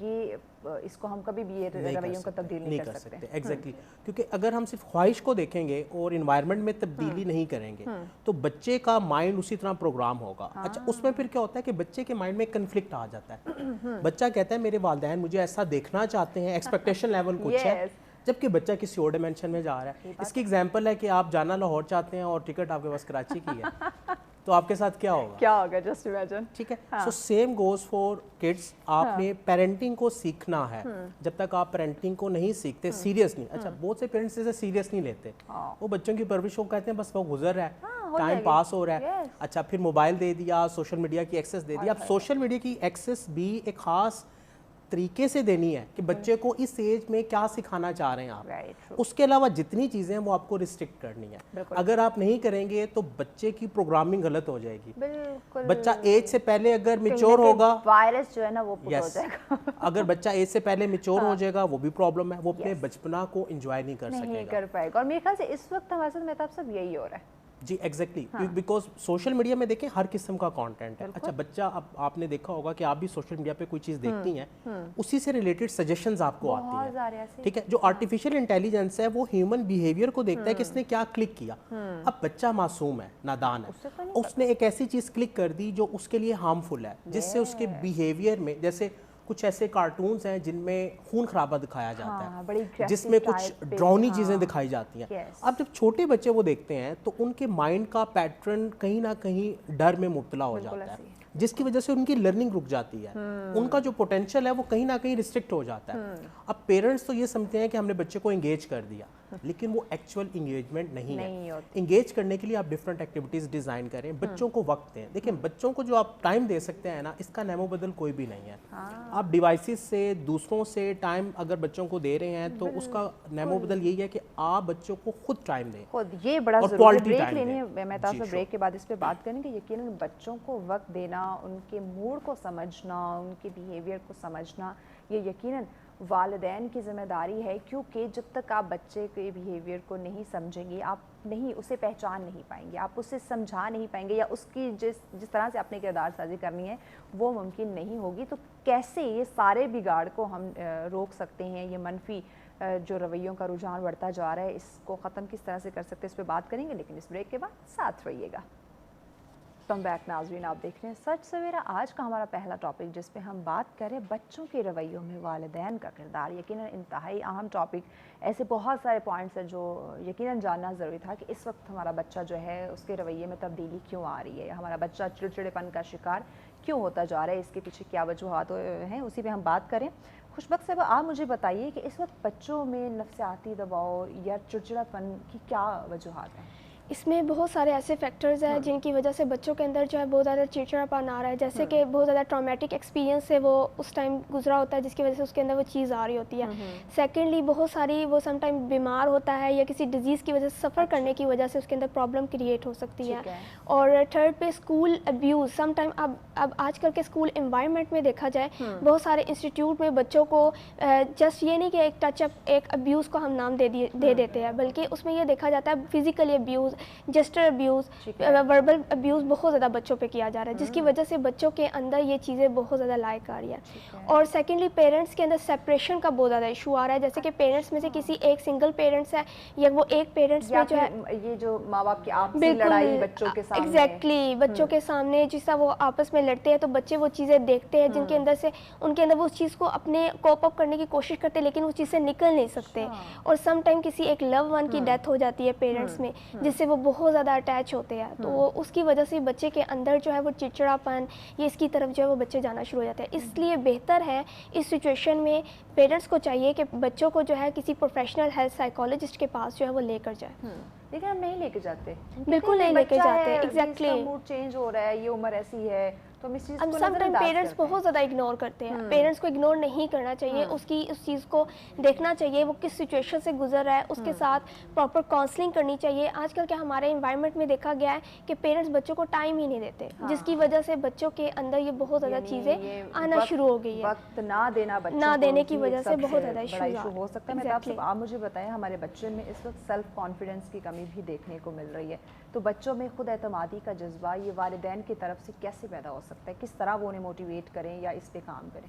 یہ اس کو ہم کبھی بھی یہ رویوں کو تبدیل نہیں کر سکتے. ایگزیکٹلی, کیونکہ اگر ہم صرف خواہش کو دیکھیں گے اور انوائرمنٹ میں تبدیلی نہیں کریں گے تو بچے کا مائنڈ اسی طرح پروگرام ہوگا. اچھا, اس میں پھر کیا ہوتا ہے کہ بچے کے مائنڈ میں کنفلکٹ آ جاتا ہے. بچہ کہتا ہے میرے والدین مجھے ایسا دیکھنا چاہتے ہیں, ایکسپیکٹیشن لیول کچھ ہے, جبکہ بچہ کسی اور ڈائمینشن میں جا رہا ہے. اس کی ایگزامپل ہے کہ آپ جانا لاہور چاہتے ہیں اور ٹکٹ آپ کے پاس کراچی کی ہے, تو آپ کے ساتھ کیا ہوگا, جسٹ امیجن. ٹھیک ہے. So same goes for kids. آپ نے پیرنٹنگ کو سیکھنا ہے. جب تک آپ پیرنٹنگ کو نہیں سیکھتے سیریس نہیں, اچھا بہت سے پیرنٹس اسے سیریس نہیں لیتے, وہ بچوں کی پرورش کو کہتے ہیں بس وہ گزر رہا ہے, ٹائم پاس ہو رہا ہے. اچھا, پھر موبائل دے دیا, سوشل میڈیا کی ایکسیس دے دیا. اب سوشل میڈیا کی ایکسیس بھی ایک خاص طریقے سے دینی ہے کہ بچے کو اس ایج میں کیا سکھانا چاہ رہے ہیں آپ. اس کے علاوہ جتنی چیزیں ہیں وہ آپ کو ریسٹرکٹ کرنی ہے. اگر آپ نہیں کریں گے تو بچے کی پروگرامنگ غلط ہو جائے گی. بچہ ایج سے پہلے اگر میچور ہوگا, وائرس جو ہے نا وہ پٹ ہو جائے گا. اگر بچہ ایج سے پہلے میچور ہو جائے گا وہ بھی پرابلم ہے, وہ اپنے بچپنا کو انجوائے نہیں کر سکے گا, نہیں کر پائے گا. اور میرے خیال سے اس وقت ہمارے ساتھ مہتاب صاحب یہی ہو رہا ہے. جی ایگزیکٹلی, بیکاز سوشل میڈیا میں دیکھیں ہر قسم کا کانٹینٹ ہے. اچھا, بچہ اب آپ نے دیکھا ہوگا کہ آپ بھی سوشل میڈیا پہ کوئی چیز دیکھتی ہیں, اسی سے ریلیٹڈ سجیشنز آپ کو آتی ہیں. ٹھیک ہے, جو آرٹیفیشیل انٹیلیجنس ہے وہ ہیومن بیہیویئر کو دیکھتا ہے کہ اس نے کیا کلک کیا. اب بچہ معصوم ہے, نادان ہے, اس نے ایک ایسی چیز کلک کر دی جو اس کے لیے ہارمفل ہے, جس سے اس کے بیہیویئر میں, جیسے کچھ ایسے کارٹونز ہیں جن میں خون خرابہ دکھایا جاتا ہے, جس میں کچھ ڈراؤنی چیزیں دکھائی جاتی ہیں. اب جب چھوٹے بچے وہ دیکھتے ہیں تو ان کے مائنڈ کا پیٹرن کہیں نہ کہیں ڈر میں مبتلا ہو جاتا ہے, جس کی وجہ سے ان کی لرننگ رک جاتی ہے. ان کا جو پوٹینشیل ہے وہ کہیں نہ کہیں ریسٹرکٹ ہو جاتا ہے. اب پیرنٹس تو یہ سمجھتے ہیں کہ ہم نے بچے کو انگیج کر دیا, لیکن وہ ایکچوئل انگیجمنٹ نہیں ہے. انگیج کرنے کے لیے آپ ڈفرینٹ ایکٹیویٹیز ڈیزائن کریں, بچوں کو وقت دیں. دیکھیں بچوں کو جو آپ ٹائم دے سکتے ہیں نا, اس کا نیمو بدل کوئی بھی نہیں ہے. آپ ڈیوائسز سے, دوسروں سے ٹائم اگر بچوں کو دے رہے ہیں تو اس کا نیمو بدل یہی ہے کہ آپ بچوں کو خود ٹائم دیں. خود یہ بڑا ضروری ہے. بریک لینی ہے مہتاب صاحب, بریک کے بعد اس پہ بات کریں گے. یقیناً بچوں کو وقت دینا, ان کے موڈ کو سمجھنا, ان کے بیہیویئر کو سمجھنا, یہ یقیناً والدین کی ذمہ داری ہے, کیونکہ جب تک آپ بچے کے بیہیویئر کو نہیں سمجھیں گے, آپ نہیں اسے پہچان نہیں پائیں گے, آپ اسے سمجھا نہیں پائیں گے, یا اس کی جس طرح سے اپنے کردار سازی کرنی ہے وہ ممکن نہیں ہوگی. تو کیسے یہ سارے بگاڑ کو ہم روک سکتے ہیں, یہ منفی جو رویوں کا رجحان بڑھتا جا رہا ہے, اس کو ختم کس طرح سے کر سکتے ہیں, اس پہ بات کریں گے, لیکن اس بریک کے بعد ساتھ رہیے گا. کم بیک ناظرین, آپ دیکھ رہے ہیں سچ سویرا. آج کا ہمارا پہلا ٹاپک جس پہ ہم بات کریں بچوں کے رویوں میں والدین کا کردار, یقیناً انتہائی اہم ٹاپک. ایسے بہت سارے پوائنٹس ہیں جو یقیناً جاننا ضروری تھا کہ اس وقت ہمارا بچہ جو ہے اس کے رویے میں تبدیلی کیوں آ رہی ہے, ہمارا بچہ چڑچڑے پن کا شکار کیوں ہوتا جا رہا ہے, اس کے پیچھے کیا وجوہات ہیں, اسی پہ ہم بات کریں. خوشبخت صاحب, آپ مجھے بتائیے کہ اس وقت بچوں میں نفسیاتی دباؤ یا چڑچڑا پن کی کیا وجوہات ہیں؟ اس میں بہت سارے ایسے فیکٹرز ہیں جن کی وجہ سے بچوں کے اندر جو ہے بہت زیادہ چڑچڑا پن آ رہا ہے, جیسے کہ بہت زیادہ ٹرامیٹک ایکسپیرینس سے وہ اس ٹائم گزرا ہوتا ہے جس کی وجہ سے اس کے اندر وہ چیز آ رہی ہوتی ہے. سیکنڈلی بہت ساری وہ سم ٹائم بیمار ہوتا ہے یا کسی ڈیزیز کی وجہ سے سفر کرنے کی وجہ سے اس کے اندر پرابلم کریٹ ہو سکتی ہے. اور تھرڈ پہ اسکول ابیوز. سم ٹائم اب آج کل کے اسکول انوائرمنٹ میں دیکھا جائے بہت سارے انسٹیٹیوٹ میں بچوں کو جسٹ یہ نہیں کہ ایک ٹچ اپ, ایک ابیوز کو ہم نام دے دیتے ہیں, بلکہ اس میں یہ دیکھا جاتا ہے physically abuse, gesture abuse, verbal abuse بہت زیادہ بچوں پہ کیا جا رہا ہے, جس کی وجہ سے بچوں کے اندر یہ چیزیں بہت زیادہ لائق آ رہی ہے. اور سیکنڈلی پیرنٹس کے اندر سیپریشن کا بہت زیادہ ایشو آ رہا ہے, جیسے کہ پیرنٹس میں سے کسی ایک سنگل پیرنٹس ہے یا وہ ایک پیرنٹس میں جو ہے یہ جو ماں باپ کی آپسی لڑائی بچوں کے سامنے, ایگزیکٹلی بچوں کے سامنے جس طرح وہ آپس میں لڑتے ہیں تو بچے وہ چیزیں دیکھتے ہیں جن کے اندر سے ان کے اندر وہ اس چیز کو اپنے کوپ اپ کرنے کی کوشش کرتے ہیں, لیکن اس چیز سے نکل نہیں سکتے. اور سم ٹائم کسی ایک لو ون کی ڈیتھ ہو جاتی ہے پیرنٹس میں, جس سے وہ بہت زیادہ اٹیچ ہوتے ہیں, تو اس کی وجہ سے بچے کے اندر جو ہے وہ چڑچڑا پن یہ اس کی طرف جو ہے وہ بچے جانا شروع ہو جاتے ہیں. اس لیے بہتر ہے اس سچویشن میں پیرنٹس کو چاہیے کہ بچوں کو جو ہے کسی پروفیشنل ہیلتھ سائیکالوجسٹ کے پاس جو ہے وہ لے کر جائے. لیکن ہم نہیں لے کے جاتے, بالکل نہیں لے کے جاتے. ایگزیکٹلی موڈ چینج ہو رہا ہے, یہ عمر ایسی ہے, تو ہم اس چیز کو سم ٹائم پیرنٹس بہت زیادہ اگنور کرتے ہیں. پیرنٹس کو اگنور نہیں کرنا چاہیے, اس چیز کو دیکھنا چاہیے وہ کس سچویشن سے گزر رہا ہے, اس کے ساتھ پراپر کاؤنسلنگ کرنی چاہیے. آج کل کے ہمارے انوائرمنٹ میں دیکھا گیا ہے کہ پیرنٹس بچوں کو ٹائم ہی نہیں دیتے, جس کی وجہ سے بچوں کے اندر یہ بہت زیادہ چیزیں آنا شروع ہو گئی ہے. وقت نہ دینا, نہ دینے کی وجہ سے بہت زیادہ ایشو ہو سکتا ہے. مہتاب صاحب, آپ مجھے بتائیں, ہمارے بچے میں اس وقت سیلف کانفیڈنس کی کمی بھی دیکھنے کو مل رہی ہے, تو بچوں میں خود اعتمادی کا جذبہ یہ والدین کی طرف سے کیسے پیدا ہو سکتا ہے, کس طرح وہ انہیں موٹیویٹ کریں یا اس پہ کام کریں؟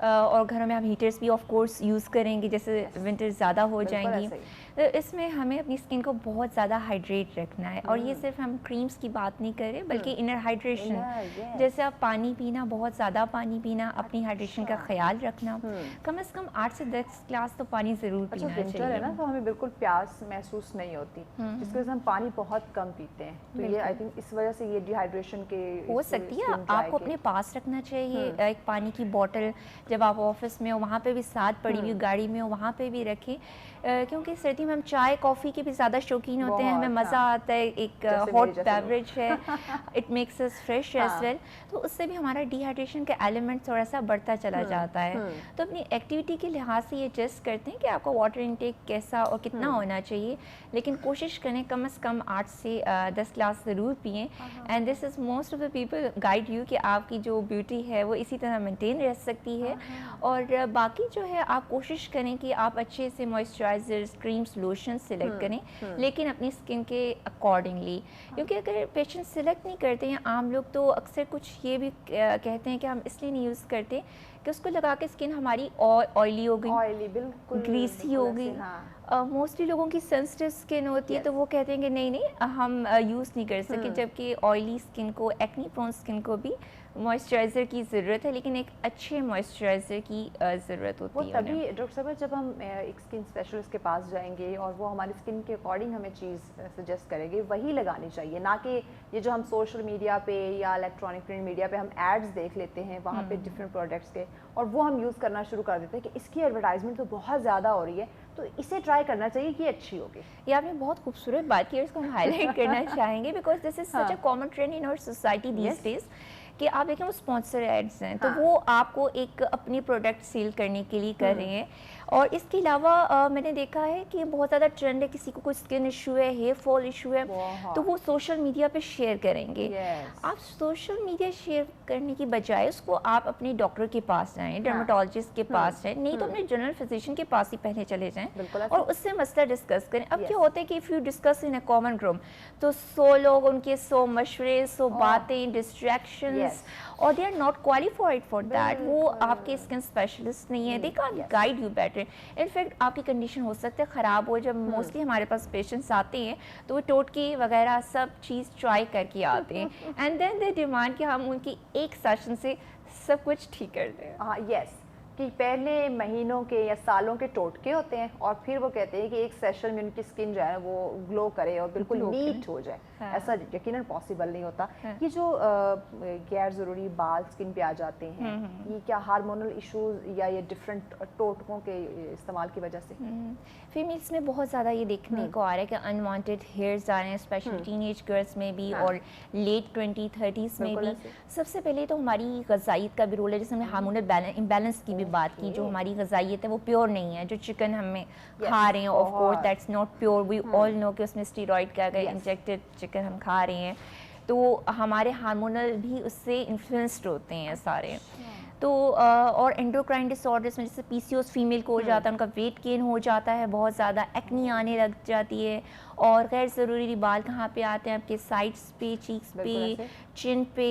اور گھروں میں ہم ہیٹرز بھی آف کورس یوز کریں گے جیسے ونٹر زیادہ ہو جائیں گی. تو اس میں ہمیں اپنی اسکن کو بہت زیادہ ہائیڈریٹ رکھنا ہے. اور یہ صرف ہم کریمز کی بات نہیں کر رہے بلکہ انر ہائیڈریشن, جیسے آپ پانی پینا, بہت زیادہ پانی پینا, اپنی ہائیڈریشن کا خیال رکھنا, کم از کم 8 سے 10 گلاس تو پانی ضرور پینا چاہیے. ہے نا, تو ہمیں بالکل پیاس محسوس نہیں ہوتی جس کی وجہ سے ہم پانی بہت کم پیتے ہیں. تو یہ آئی تھنک اس وجہ سے یہ ڈی ہائیڈریشن کے ہو سکتی ہے. آپ کو اپنے پاس رکھنا چاہیے ایک پانی کی بوٹل, جب آپ آفس میں ہو وہاں پہ بھی ساتھ پڑی ہوئی, گاڑی میں ہو وہاں پہ بھی رکھیں, کیونکہ سردی میں ہم چائے کافی کے بھی زیادہ شوقین ہوتے ہیں, ہمیں مزہ آتا ہے, ایک ہاٹ بیوریج ہے, it makes us fresh as well, تو اس سے بھی ہمارا ڈی ہائیڈریشن کا ایلیمنٹ تھوڑا سا بڑھتا چلا جاتا ہے. تو اپنی ایکٹیویٹی کے لحاظ سے یہ ایڈجسٹ کرتے ہیں کہ آپ کا واٹر انٹیک کیسا اور کتنا ہونا چاہیے, لیکن کوشش کریں کم از کم 8 سے 10 گلاس ضرور پئیں. And this is most of the people guide you کہ آپ کی جو بیوٹی ہے وہ اسی طرح مینٹین رہ سکتی ہے. اور باقی جو ہے آپ کوشش کریں کہ آپ اچھے سے موئسچرائزرز, کریمس, لوشن سلیکٹ کریں, لیکن اپنی اسکن کے اکارڈنگلی, کیونکہ اگر پیشنٹ سلیکٹ نہیں کرتے ہیں, عام لوگ تو اکثر کچھ یہ بھی کہتے ہیں کہ ہم اس لیے نہیں یوز کرتے کہ اس کو لگا کے اسکن ہماری آئلی ہو گئی, گریسی ہو گئی. موسٹلی لوگوں کی سینسٹیو اسکن ہوتی ہے تو وہ کہتے ہیں کہ نہیں ہم یوز نہیں کر سکتے, جبکہ آئلی اسکن کو, ایکنی پرون اسکن کو بھی موئسچرائزر کی ضرورت ہے, لیکن ایک اچھے موئسچرائزر کی ضرورت ہوتی ہے. وہ تبھی ڈاکٹر صاحبہ جب ہم ایک اسکن اسپیشلسٹ کے پاس جائیں گے اور وہ ہماری اسکن کے اکارڈنگ ہمیں چیز سجیسٹ کریں گے, وہی لگانی چاہیے, نہ کہ یہ جو ہم سوشل میڈیا پہ یا الیکٹرانک پرنٹ میڈیا پہ ہم ایڈز دیکھ لیتے ہیں وہاں پہ ڈفرینٹ پروڈکٹس کے, اور وہ ہم یوز کرنا شروع کر دیتے ہیں کہ اس کی ایڈورٹائزمنٹ تو بہت زیادہ ہو رہی ہے, تو اسے ٹرائی کرنا چاہیے کہ اچھی ہوگی. یہ آپ نے بہت خوبصورت بات کی اور اس کو ہم ہائی لائٹ کرنا چاہیں گے, because this is such a common trend in our society these days کہ آپ دیکھیں وہ اسپانسر ایڈز ہیں, تو وہ آپ کو ایک اپنی پروڈکٹ سیل کرنے کے لیے کر رہے ہیں. اور اس کے علاوہ میں نے دیکھا ہے کہ بہت زیادہ ٹرینڈ ہے, کسی کو کوئی اسکن ایشو ہے, ہیئر فال ایشو ہے, تو وہ سوشل میڈیا پہ شیئر کریں گے. آپ سوشل میڈیا شیئر کرنے کی بجائے اس کو آپ اپنے ڈاکٹر کے پاس جائیں, ڈرماٹولوجسٹ کے پاس جائیں, نہیں تو اپنے جنرل فزیشین کے پاس ہی پہلے چلے جائیں اور اس سے مسئلہ ڈسکس کریں. اب کیا ہوتا ہے کہ if you discuss in a common group تو 100 لوگ, ان کے 100 مشورے, 100 باتیں, ڈسٹریکشنز, اور they are not qualified for that. وہ آپ کے اسکن اسپیشلسٹ نہیں ہے, they can guide you better. In fact آپ کی کنڈیشن ہو سکتا ہے خراب ہو. جب موسٹلی ہمارے پاس پیشنٹس آتے ہیں تو وہ ٹوٹکے وغیرہ سب چیز ٹرائی کر کے آتے ہیں, اینڈ دین دے ڈیمانڈ کہ ہم ان کی ایک سیشن سے سب کچھ ٹھیک کر دیں. ہاں یس, کہ پہلے مہینوں کے یا سالوں کے ٹوٹکے ہوتے ہیں اور پھر وہ کہتے ہیں کہ ایک سیشن میں ان کی اسکن جو ہے وہ گلو کرے اور بالکل نیٹ ہو جائے. ایسا یقیناً پاسبل نہیں ہوتا. یہ جو غیر ضروری بال اسکن پہ آ جاتے ہیں, یہ کیا ہارمونل ایشوز یا یہ ڈفرینٹ ٹوٹکوں کے استعمال کی وجہ سے؟ فیمیلس میں بہت زیادہ یہ دیکھنے کو آ رہا ہے کہ انوانٹیڈ ہیئرز آ رہے ہیں, اسپیشلی ٹین ایج گرلس میں بھی اور لیٹ 20-30s میں بھی. سب سے پہلے تو ہماری غذائیت کا بھی رول ہے, جیسے ہم نے ہارمونل امبیلنس کی بھی بات کی. جو ہماری غذائیت ہے وہ پیور نہیں ہے. جو چکن ہمیں کھا رہے ہیں, of course that's not pure, we all know کہ اس میں اسٹیرائڈ کا گیا, انجیکٹڈ چکن ہم کھا رہے ہیں, تو ہمارے ہارمونل بھی اس سے انفلوئنسڈ ہوتے ہیں سارے. تو اور اینڈوکرائن ڈس آرڈرس میں جیسے پی سی اوز فیمیل کو ہو جاتا ہے, ان کا ویٹ گین ہو جاتا ہے بہت زیادہ, ایکنی آنے لگ جاتی ہے, اور غیر ضروری بال کہاں پہ آتے ہیں آپ کے سائڈس پہ, چیکس پہ, چن پہ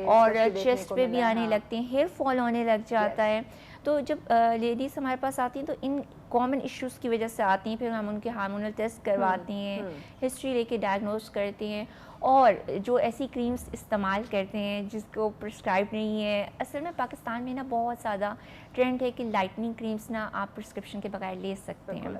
اور چیسٹ پہ بھی آنے لگتے ہیں, ہیئر فال ہونے لگ جاتا ہے. تو جب لیڈیز ہمارے پاس آتی ہیں تو ان کامن ایشوز کی وجہ سے آتی ہیں, پھر ہم ان کے ہارمونل ٹیسٹ کرواتے ہیں, ہسٹری لے کے ڈائگنوز کرتے ہیں, اور جو ایسی کریمز استعمال کرتے ہیں جس کو پرسکرائب نہیں ہے. اصل میں پاکستان میں نا بہت زیادہ ٹرینڈ ہے کہ لائٹننگ کریمز نا آپ پرسکرپشن کے بغیر لے سکتے ہیں.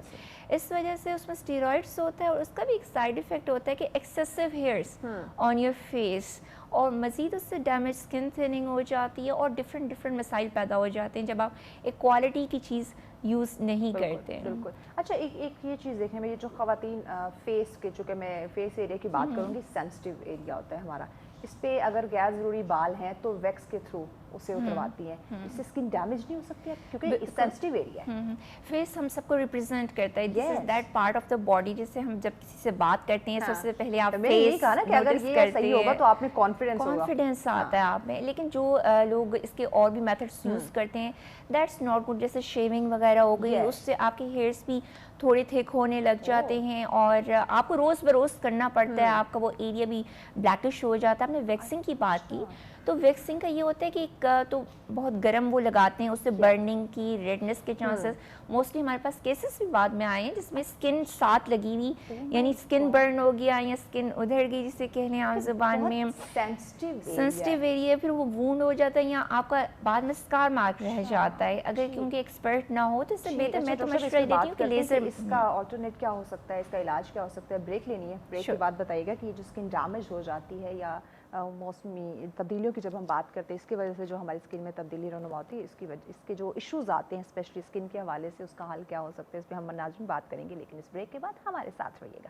اس وجہ سے اس میں اسٹیرائڈس ہوتا ہے, اور اس کا بھی ایک سائڈ افیکٹ ہوتا ہے کہ excessive hairs on your face, اور مزید اس سے ڈیمیج اسکن تھننگ ہو جاتی ہے, اور ڈفرینٹ مسائل پیدا ہو جاتے ہیں جب آپ ایک کوالٹی کی چیز یوز نہیں کرتے. بالکل. اچھا ایک یہ چیز دیکھیں, میں یہ جو خواتین فیس کے, چونکہ میں فیس ایریا کی بات کروں گی, سینسٹیو ایریا ہوتا ہے ہمارا, اس پہ اگر غیر ضروری بال ہیں تو ویکس کے تھرو اسے اترواتی ہیں, اس سے اسکن ڈیمیج نہیں ہو سکتی ہے کیونکہ سینسٹیو ایریا ہے. فیس ہم سب کو ریپرزینٹ کرتا ہے, this is that part of the body. جیسے ہم جب کسی سے بات کرتے ہیں سب سے پہلے آپ فیس نوٹس کرتے ہیں تو آپ میں کانفیڈنس آتا ہے آپ میں. لیکن جو لوگ اس کے اور بھی میتھڈس یوز کرتے ہیں دیٹس ناٹ گڈ. جیسے شیونگ وغیرہ ہو گئی, اس سے آپ کے ہیئرس بھی تھوڑے تھک ہونے لگ جاتے ہیں, اور آپ کو روز بروز کرنا پڑتا ہے, آپ کا وہ ایریا بھی بلیکش ہو جاتا ہے. آپ نے ویکسنگ کی بات کی, تو ویکسنگ کا یہ ہوتا ہے کہ ایک تو بہت گرم وہ لگاتے ہیں, اس سے برننگ کی, ریڈنس کے چانسز. موسٹلی ہمارے پاس کیسز بھی بعد میں آئے ہیں جس میں اسکن ساتھ لگی ہوئی, یعنی اسکن برن ہو گیا یا اسکن ادھر گئی جسے کہنے ہیں عام زبان میں سینسٹیو ایریا, پھر وہ وونڈ ہو جاتا ہے یا آپ کا بعد میں اسکار مارک رہ جاتا ہے. اگر کیونکہ ایکسپرٹ نہ ہو تو اس سے بہتر میں تو مشورہ دیتی ہوں کہ لیزر. اس کا آلٹرنیٹ کیا ہو سکتا ہے, اس کا علاج کیا ہو سکتا ہے؟ بریک لینی ہے, بریک کے بعد بتائیے گا کہ یہ جو اسکن ڈیمیج ہو جاتی ہے یا موسمی تبدیلیوں کی جب ہم بات کرتے ہیں اس کی وجہ سے جو ہماری اسکن میں تبدیلی رونما ہوتی ہے, اس کے جو ایشوز آتے ہیں اسپیشلی اسکن کے حوالے سے, اس کا حل کیا ہو سکتا ہے, اس پہ ہم ناظرین بات کریں گے, لیکن اس بریک کے بعد ہمارے ساتھ رہیے گا.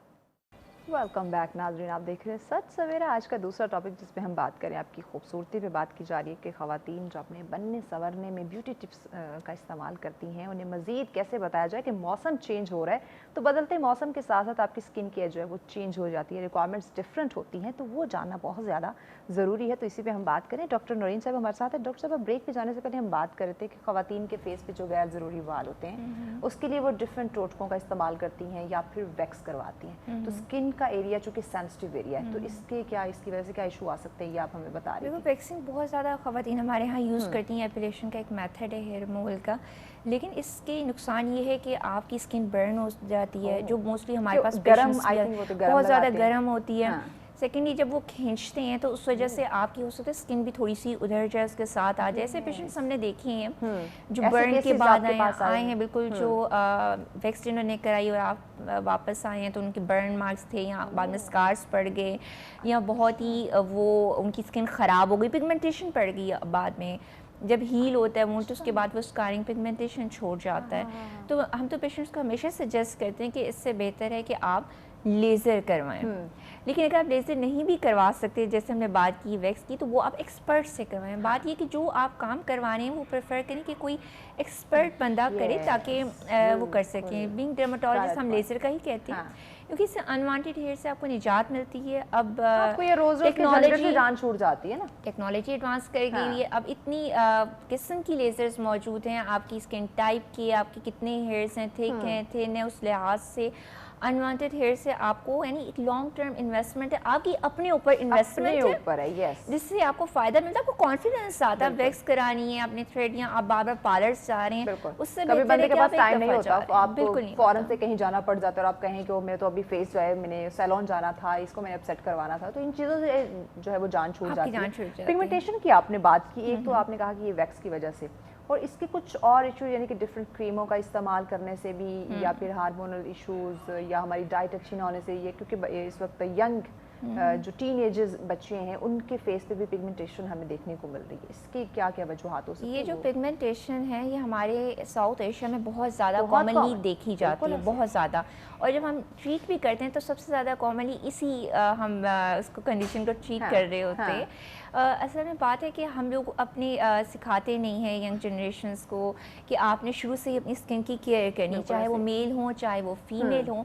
ویلکم بیک ناظرین, آپ دیکھ رہے ہیں سچ سویرا. آج کا دوسرا ٹاپک جس پہ ہم بات کریں, آپ کی خوبصورتی پہ بات کی جا رہی ہے کہ خواتین جو اپنے بننے سنورنے میں بیوٹی ٹپس کا استعمال کرتی ہیں, انہیں مزید کیسے بتایا جائے کہ موسم چینج ہو رہا ہے تو بدلتے موسم کے ساتھ ساتھ آپ کی اسکن کیئر جو ہے وہ چینج ہو جاتی ہے, ریکوائرمنٹس ڈفرینٹ ہوتی ہیں, تو وہ جاننا بہت زیادہ ضروری ہے. تو اسی پہ ہم بات کریں. ڈاکٹر نورین صاحب ہمارے ساتھ ہیں. ڈاکٹر صاحب بریک پہ جانے سے پہلے ہم بات کر رہے تھے کہ خواتین کے فیس پہ جو غیر ضروری وال ہوتے ہیں اس کے لیے وہ ڈفرینٹ ٹوٹکوں کا استعمال کرتی ہیں یا پھر ویکس کرواتی ہیں. تو اسکن کا ایریا چونکہ سینسٹیو ایریا ہے, تو اس کی وجہ سے کیا ایشو آ سکتے ہیں, یہ آپ ہمیں بتا رہے ہیں. دیکھو ویکسنگ بہت زیادہ خواتین ہمارے ہاں یوز کرتی ہیں, ایپلیشن کا ایک میتھڈ ہے ہیئر ریموول کا, لیکن اس کے نقصان یہ ہے کہ آپ کی اسکن برن ہو جاتی ہے, جو موسٹلی ہمارے پاس بہت زیادہ گرم ہوتی ہے. سیکنڈلی جب وہ کھینچتے ہیں تو اس وجہ سے آپ کی ہو سکتا ہے اسکن بھی تھوڑی سی ادھر جائے, اس کے ساتھ آ جائے. ایسے پیشنٹس ہم نے دیکھے ہیں جو برن کے بعد آئے ہیں, بالکل جو ویکس انہوں نے کرائی اور آپ واپس آئے ہیں تو ان کے برن مارکس تھے یا بعد میں اسکارس پڑ گئے یا بہت ہی وہ ان کی اسکن خراب ہو گئی, پگمنٹیشن پڑ گئی بعد میں. جب ہیل ہوتا ہے وونڈ تو اس کے بعد وہ اسکارنگ پگمنٹیشن چھوڑ جاتا ہے. تو ہم تو پیشنٹس کو ہمیشہ سجیسٹ کرتے ہیں کہ اس سے بہتر ہے کہ آپ لیزر کروائیں. لیکن اگر آپ لیزر نہیں بھی کروا سکتے, جیسے ہم نے بات کی ویکس کی, تو وہ آپ ایکسپرٹ سے کروائیں. بات یہ کہ جو آپ کام کروانے ہیں وہ پریفر کریں کہ کوئی ایکسپرٹ بندہ کرے تاکہ وہ کر سکیں. بینگ ڈرماٹولوجسٹ ہم لیزر کا ہی کہتے ہیں کیونکہ اس سے انوانٹیڈ ہیئر سے آپ کو نجات ملتی ہے. اب ٹیکنالوجی جان چھوٹ جاتی ہے نا, ٹیکنالوجی ایڈوانس کر گئی ہے, اب اتنی قسم کی لیزرز موجود ہیں آپ کی اسکن ٹائپ کی, آپ کے کتنے ہیئرس ہیں, تھک ہیں تھن ہیں, اس لحاظ سے انوانٹیڈ ہیئر سے آپ کو یعنی ایک لانگ ٹرم انویسٹمنٹ ہے, آپ کی اپنے اوپر انویسٹمنٹ ہے جس سے آپ کو فائدہ ملتا ہے, آپ کو کانفیڈنس آتا ہے. ویکس کرانی ہے اپنے تھریڈ یا آپ بار بار پارلر جا رہے ہیں, اس سے کبھی بندے کے پاس ٹائم نہیں ہوتا, آپ کو فوراً سے کہیں جانا پڑ جاتا ہے اور آپ کہیں کہ میں تو ابھی فیس جو ہے میں نے سیلون جانا تھا, اس کو میں نے اب سیٹ کروانا تھا, تو ان چیزوں سے جو ہے وہ جان چھوٹ جاتی ہے. پگمنٹیشن کی آپ نے بات کی, ایک تو آپ نے کہا کہ یہ ویکس کی وجہ سے, اور اس کے کچھ اور ایشو یعنی کہ ڈفرینٹ کریموں کا استعمال کرنے سے بھی, یا پھر ہارمونل ایشوز, یا ہماری ڈائٹ اچھی نہ ہونے سے, یہ کیونکہ اس وقت ینگ جو ٹین ایجز بچے ہیں ان کے فیس پہ بھی پگمنٹیشن ہمیں دیکھنے کو مل رہی ہے. اس کی کیا کیا وجوہات ہو سکتی ہیں؟ یہ جو پگمنٹیشن ہے یہ ہمارے ساؤتھ ایشیا میں بہت زیادہ کامنلی دیکھی جاتی ہے, بہت زیادہ. اور جب ہم ٹریٹ بھی کرتے ہیں تو سب سے زیادہ کامنلی اسی ہم اس کو کنڈیشن کو ٹریٹ کر رہے ہوتے ہیں. اصل میں بات ہے کہ ہم لوگ اپنے سکھاتے نہیں ہیں ینگ جنریشنز کو کہ آپ نے شروع سے ہی اپنی اسکن کی کیئر کرنی, چاہے وہ میل ہوں چاہے وہ فیمیل ہوں.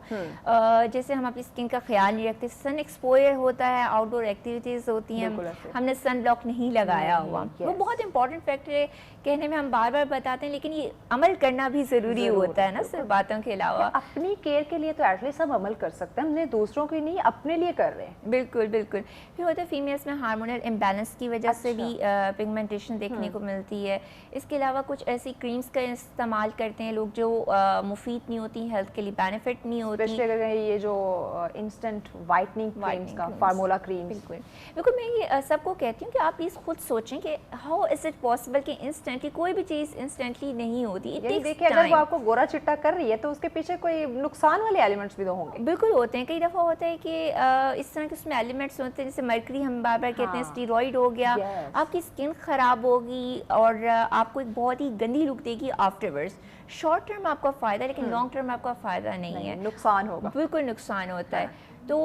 جیسے ہم اپنی اسکن کا خیال نہیں رکھتے, سن ایکسپوئر ہوتا ہے, آؤٹ ڈور ایکٹیویٹیز ہوتی ہیں, ہم نے سن بلاک نہیں لگایا ہوا, وہ بہت امپورٹنٹ فیکٹر ہے. کہنے میں ہم بار بار بتاتے ہیں لیکن یہ عمل کرنا بھی ضروری ہوتا ہے نا, صرف باتوں کے علاوہ. اپنی کیئر کے لیے تو ایٹ لیسٹ ہم عمل کر سکتے ہیں, ہم نے دوسروں کے نہیں اپنے لیے کر رہے ہیں. بالکل بالکل. پھر ہوتا ہے فیمیلس میں ہارمونل امبیلنس کی وجہ سے بھی پگمنٹیشن دیکھنے کو ملتی ہے. اس کے علاوہ کچھ ایسی کریمز کا استعمال کرتے ہیں لوگ جو مفید نہیں ہوتی, ہیلتھ کے لیے بینیفٹ نہیں ہوتی. اسپیشلی اگر یہ جو انسٹنٹ وائٹننگ کریمز کا فارمولا کریم, بالکل میں یہ سب کو کہتی ہوں کہ آپ پلیز خود سوچیں کہ ہاؤ از اٹ پاسبل کہ انسٹنٹلی کوئی بھی چیز انسٹنٹلی نہیں ہوتی. دیکھیں اگر وہ آپ کو گورا چٹا کر رہی ہے تو اس کے پیچھے کوئی نقصان والے ایلیمنٹس بھی تو ہوں گے. بالکل ہوتے ہیں, کئی دفعہ ہوتا ہے کہ اس طرح کے اس میں ایلیمنٹس ہوتے ہیں, جیسے مرکری ہم بار بار کہتے ہیں, اسٹیرائڈ ہو گیا, آپ کی اسکن خراب ہوگی اور آپ کو ایک بہت ہی گندی لک دے گی آفٹر ورڈز. شارٹ ٹرم آپ کا فائدہ لیکن لانگ ٹرم آپ کا فائدہ نہیں ہے, نقصان ہوگا, بالکل نقصان ہوتا ہے. تو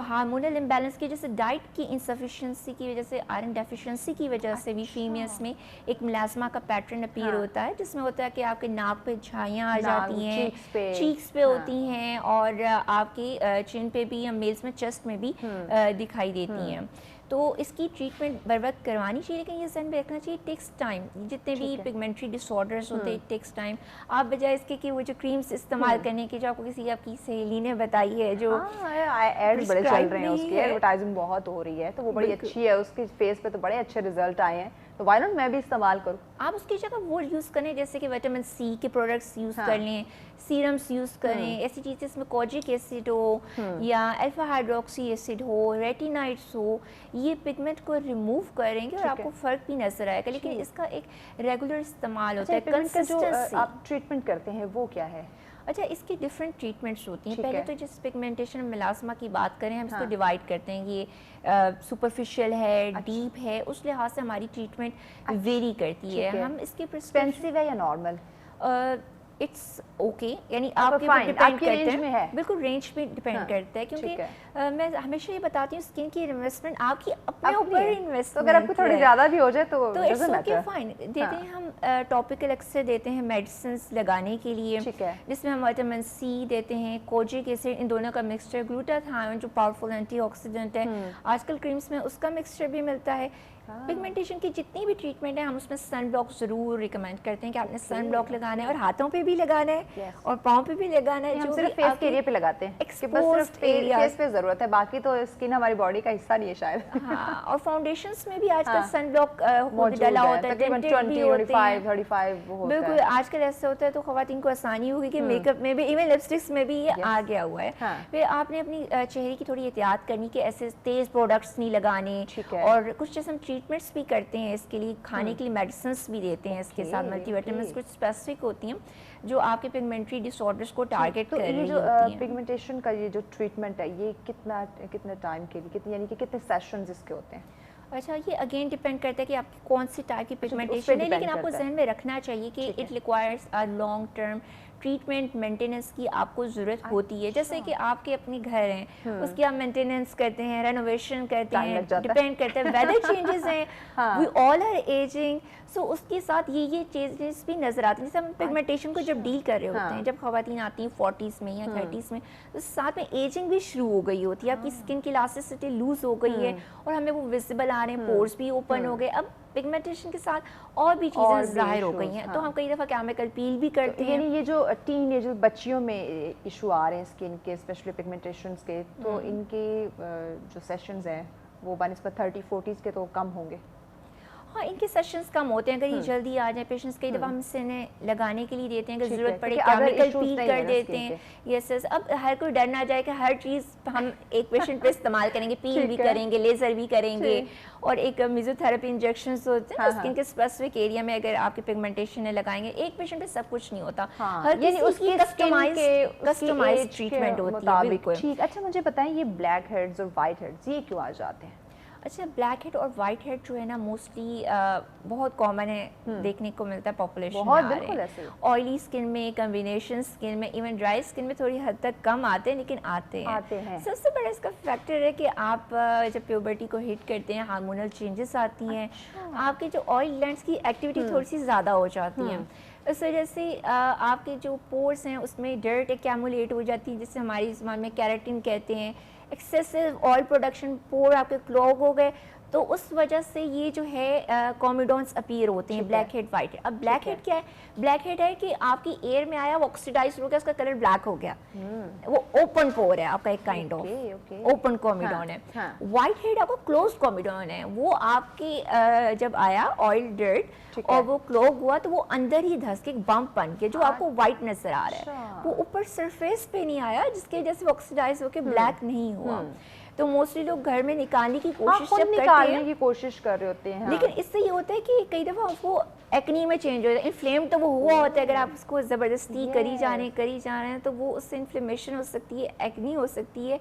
ہارمونل امبیلنس کی وجہ سے, ڈائٹ کی انسفیشنسی کی وجہ سے, آئرن ڈیفیشنسی کی وجہ سے بھی فیمیلس میں ایک ملازمہ کا پیٹرن اپیئر ہوتا ہے, جس میں ہوتا ہے کہ آپ کے ناک پہ جھائیاں آ جاتی ہیں, چیکس پہ ہوتی ہیں, اور آپ کی چن پہ بھی یا میلس میں چیسٹ میں بھی دکھائی دیتی ہیں. تو اس کی ٹریٹمنٹ بر وقت کروانی چاہیے, لیکن یہ ذہن میں رکھنا چاہیے ٹیکس ٹائم. جتنے بھی پگمنٹری ڈس آرڈرز ہوتے ہیں ٹیکس ٹائم. آپ بجائے اس کے کہ وہ جو کریمز استعمال کرنے کی جو آپ کو کسی آپ کی سہیلی نے بتائی ہے جو ایڈ بڑے چل رہے ہیں, اس کی ایڈورٹائزنگ بہت ہو رہی ہے, تو وہ بڑی اچھی ہے, اس کی فیس پہ تو بڑے اچھے رزلٹ آئے ہیں, تو وائی ناٹ میں بھی استعمال کروں. آپ اس کی جگہ وہ یوز کریں جیسے کہ وٹامن سی کے پروڈکٹس یوز کر لیں, سیرمس یوز کریں, ایسی چیزیں اس میں کوجک ایسڈ ہو یا الفا ہائیڈروکسی ایسڈ ہو, ریٹینائٹس ہو, یہ پگمنٹ کو ریموو کریں گے اور آپ کو فرق بھی نظر آئے گا. لیکن اس کا ایک ریگولر استعمال ہوتا ہے, کنسسٹنسی. آپ ٹریٹمنٹ کرتے ہیں وہ کیا ہے؟ اچھا, اس کی ڈفرینٹ ٹریٹمنٹس ہوتی ہیں. پہلے تو جس پگمنٹیشن ملازمہ کی بات کریں, ہم اس کو ڈیوائڈ کرتے ہیں, یہ سپرفیشل ہے, ڈیپ ہے, اس لحاظ سے ہماری ٹریٹمنٹ ویری کرتی ہے. ہم اس کی ایکسپینسو ہے یا نارمل؟ اٹس اوکے, یعنی آپ کے اوپر ڈپینڈ کرتا ہے, بالکل رینج پہ ڈپینڈ کرتا ہے. کیونکہ میں ہمیشہ یہ بتاتی ہوں اسکن کی انویسٹمنٹ آپ کی اپنے اوپر انویسٹمنٹ, اگر آپ کو تھوڑی زیادہ بھی ہو جائے تو اٹس اوکے فائن. دیتے ہیں ہم ٹاپیکل اکثر دیتے ہیں میڈیسنس لگانے کے لیے, جس میں ہم وٹامن سی دیتے ہیں, کوجک ایسڈ, ان دونوں کا مکسچر, گلوٹاتھیون جو پاورفل اینٹی آکسیڈنٹ ہے, آج کل کریمس میں اس کا مکسچر بھی ملتا ہے. پگمنٹیشن کی جتنی بھی ٹریٹمنٹ ہے ہم اس میں سن بلاک ضرور ریکمینڈ کرتے ہیں کہ آپ نے سن بلاک لگانا ہے, اور ہاتھوں پہ بھی لگانا ہے اور پاؤں پہ بھی لگانا ہے. ہم صرف فیس کے ایریا پہ لگاتے ہیں, صرف فیس پہ ضرورت ہے, باقی تو اسکن ہماری باڈی کا حصہ نہیں ہے شاید. ہاں, اور فاؤنڈیشنز میں بھی آج کل سن بلاک ڈلا ہوتا ہے, تقریباً 20-25 بالکل. آج کل ایسا ہوتا ہے تو خواتین کو آسانی ہوگی کہ میک اپ میں بھی, ایون لپسٹکس میں بھی یہ آ گیا ہوا ہے. پھر آپ نے اپنی چہرے کی تھوڑی احتیاط کرنی کہ ایسے تیز پروڈکٹس نہیں لگانے, اور کچھ جیسے ہم ٹریٹمنٹس بھی کرتے ہیں اس کے لیے, کھانے کے لیے میڈیسنس بھی دیتے ہیں اس کے ساتھ, ملٹی وٹامنس کچھ اسپیسیفک ہوتی ہیں جو آپ کے پگمنٹری ڈس آرڈرز کو ٹارگیٹ کر رہی ہوتی ہیں. پگمنٹیشن کا یہ جو ٹریٹمنٹ ہے یہ کتنا ٹائم کے لیے, یعنی کہ کتنے سیشنز اس کے ہوتے ہیں؟ اچھا, یہ اگین ڈپینڈ کرتا ہے کہ آپ کی کون سی ٹائپ کی پگمنٹیشن ہے, لیکن آپ کو ذہن میں رکھنا چاہیے کہ it requires a long term treatment, maintenance کی آپ کو ضرورت ہوتی ہے. جیسے کہ آپ کے اپنے گھر ہیں, اس کی آپ مینٹیننس کرتے ہیں, رینوویشن کرتے ہیں, ڈپینڈ کرتا ہے, ویدر چینجز ہیں, وی آل آر ایجنگ, سو اس کے ساتھ یہ چیزز بھی نظر آتی ہیں. جیسے ہم پگمنٹیشن کو جب ڈیل کر رہے ہوتے ہیں, جب خواتین آتی ہیں 40s میں یا 30s میں, تو ساتھ میں ایجنگ بھی شروع ہو گئی ہوتی ہے, آپ کی اسکن کی الاسٹیسٹی لوز ہو گئی ہے اور ہمیں وہ ویزیبل آ رہے ہیں, پورس بھی اوپن ہو گئے. اب پگمنٹیشن کے ساتھ اور بھی چیزیں ظاہر ہو گئی ہیں, تو ہم کئی دفعہ کیمیکل پیل بھی کرتے ہیں. یعنی یہ جو ٹین ایج بچیوں میں ایشو آ رہے ہیں اسکن کے, اسپیشلی پگمنٹیشنز کے, تو ان کے جو سیشنز ہیں وہ بنسبت 30-40s کے تو کم ہوں گے. ہاں, ان کے سیشنز کم ہوتے ہیں, اگر یہ جلدی آ جائیں پیشنٹس, کئی دفعہ ہم اسے انہیں لگانے کے لیے دیتے ہیں, اگر ضرورت پڑے کیمیکل پیل کر دیتے ہیں. یس, اب ہر کوئی ڈر نہ جائے کہ ہر چیز ہم ایک پیشنٹ پہ استعمال کریں گے, پیل بھی کریں گے, لیزر بھی کریں گے, اور ایک میزوتھراپی انجیکشنز ہوتے ہیں اسکن کے اسپیسیفک ایریا میں, اگر آپ کی پگمنٹیشن لگائیں گے. ایک پیشنٹ پہ سب کچھ نہیں ہوتا, ہر کسی کی کسٹمائز ٹریٹمنٹ ہوتی ہے. بالکل ٹھیک. اچھا, مجھے بتائیں یہ بلیک ہیڈز اور وائٹ ہیڈز یہ کیوں آ جاتے ہیں؟ اچھا, بلیک ہیڈ اور وائٹ ہیڈ جو ہے نا موسٹلی بہت کامن ہے, دیکھنے کو ملتا ہے پاپولیشن میں. بالکل ایسے آئلی اسکن میں, کمبینیشن اسکن میں, ایون ڈرائی اسکن میں تھوڑی حد تک کم آتے ہیں, لیکن آتے ہیں. سب سے بڑا اس کا فیکٹر ہے کہ آپ جب پیوبرٹی کو ہٹ کرتے ہیں, ہارمونل چینجز آتی ہیں, آپ کے جو آئل گلینڈس کی ایکٹیویٹی تھوڑی سی زیادہ ہو جاتی ہیں. اس وجہ سے آپ کے جو پورس ہیں اس میں ڈرٹ ایکیمولیٹ ہو جاتی ہے, جسے ہماری زبان میں کیراٹن کہتے ہیں. ایکسیسو آئل پروڈکشن, پور آپ کے کلوگ ہو گئے, تو اس وجہ سے یہ جو ہے کومیڈونس اپیئر ہوتے ہیں, بلیک ہیڈ, وائٹ ہیڈ. اب بلیک ہیڈ کیا ہے؟ بلیک ہیڈ ہے کہ آپ کی ایئر میں آیا, وہ آکسیڈائز ہو گیا, اس کا کلر بلیک ہو گیا, وہ اوپن پور ہے آپ کا, ایک کائنڈ آف اوپن کومیڈون ہے. وائٹ ہیڈ آپ کا کلوز کومیڈون ہے, وہ آپ کی جب آیا آئل ڈرٹ اور وہ کلوگ ہوا, تو وہ اندر ہی دھس کے ایک بمپ بن کے جو آپ کو وائٹ نظر آ رہا ہے, وہ اوپر سرفیس پہ نہیں آیا, جس کی وجہ سے وہ آکسیڈائز ہو کے بلیک نہیں ہوا. تو موسٹلی لوگ گھر میں نکالنے کی کوشش جب کرتے ہیں, کی کوشش کر رہے ہوتے ہیں, لیکن اس سے یہ ہوتا ہے کہ کئی دفعہ وہ ایکنی میں چینج ہو جاتا ہے, انفلیم تو وہ ہوا ہوتا ہے, اگر آپ اس کو زبردستی کری جا رہے ہیں تو وہ اس سے انفلیمیشن ہو سکتی ہے, ایکنی ہو سکتی ہے.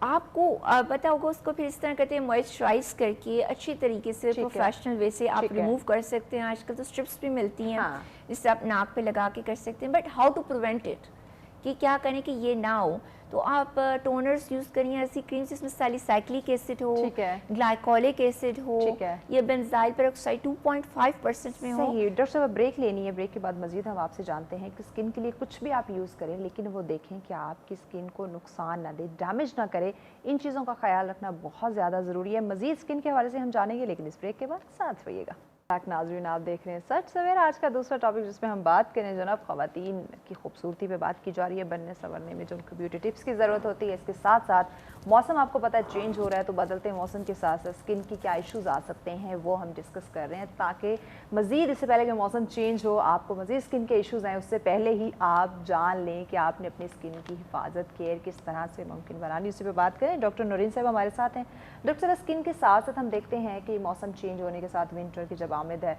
آپ کو پتا ہوگا اس کو پھر اس طرح کرتے ہیں موئسچرائز کر کے اچھی طریقے سے پروفیشنل وے سے آپ ریموو کر سکتے ہیں. آج کل تو اسٹرپس بھی ملتی ہیں جس سے آپ ناک پہ لگا کے کر سکتے ہیں. But how to prevent it, کہ کیا کریں کہ یہ نہ ہو. تو آپ ٹونرز یوز کریے ایسی کریم جس میں سیلیسائکلک ایسڈ ہو, گلائکولک ایسڈ ہو, یا بینزائل پیروکسائڈ 2.5% میں ہو. صحیح. ڈاکٹر صاحب بریک لینی ہے, بریک کے بعد مزید ہم آپ سے جانتے ہیں کہ اسکن کے لیے کچھ بھی آپ یوز کریں لیکن وہ دیکھیں کہ آپ کی اسکن کو نقصان نہ دے, ڈیمیج نہ کرے. ان چیزوں کا خیال رکھنا بہت زیادہ ضروری ہے. مزید اسکن کے حوالے سے ہم جانیں گے لیکن اس بریک کے بعد ساتھ رہیے گا. ناظرین آپ دیکھ رہے ہیں سچ سویرا. آج کا دوسرا ٹاپک جس میں ہم بات کریں جناب خواتین کی خوبصورتی پہ بات کی جا رہی ہے, بننے سنورنے میں جو ان کو بیوٹی ٹپس کی ضرورت ہوتی ہے. اس کے ساتھ ساتھ موسم آپ کو پتہ ہے چینج ہو رہا ہے, تو بدلتے موسم کے ساتھ ساتھ اسکن کی کیا ایشوز آ سکتے ہیں وہ ہم ڈسکس کر رہے ہیں, تاکہ مزید اس سے پہلے کہ موسم چینج ہو آپ کو مزید اسکن کے ایشوز آئیں اس سے پہلے ہی آپ جان لیں کہ آپ نے اپنی اسکن کی حفاظت کیئر کس طرح سے ممکن بنانی. اسی پہ بات کریں. ڈاکٹر نورین صاحب ہمارے ساتھ ہیں. ڈاکٹر صاحب اسکن کے ساتھ ساتھ ہم دیکھتے ہیں کہ موسم چینج ہونے کے ساتھ ونٹر کی جب آمد ہے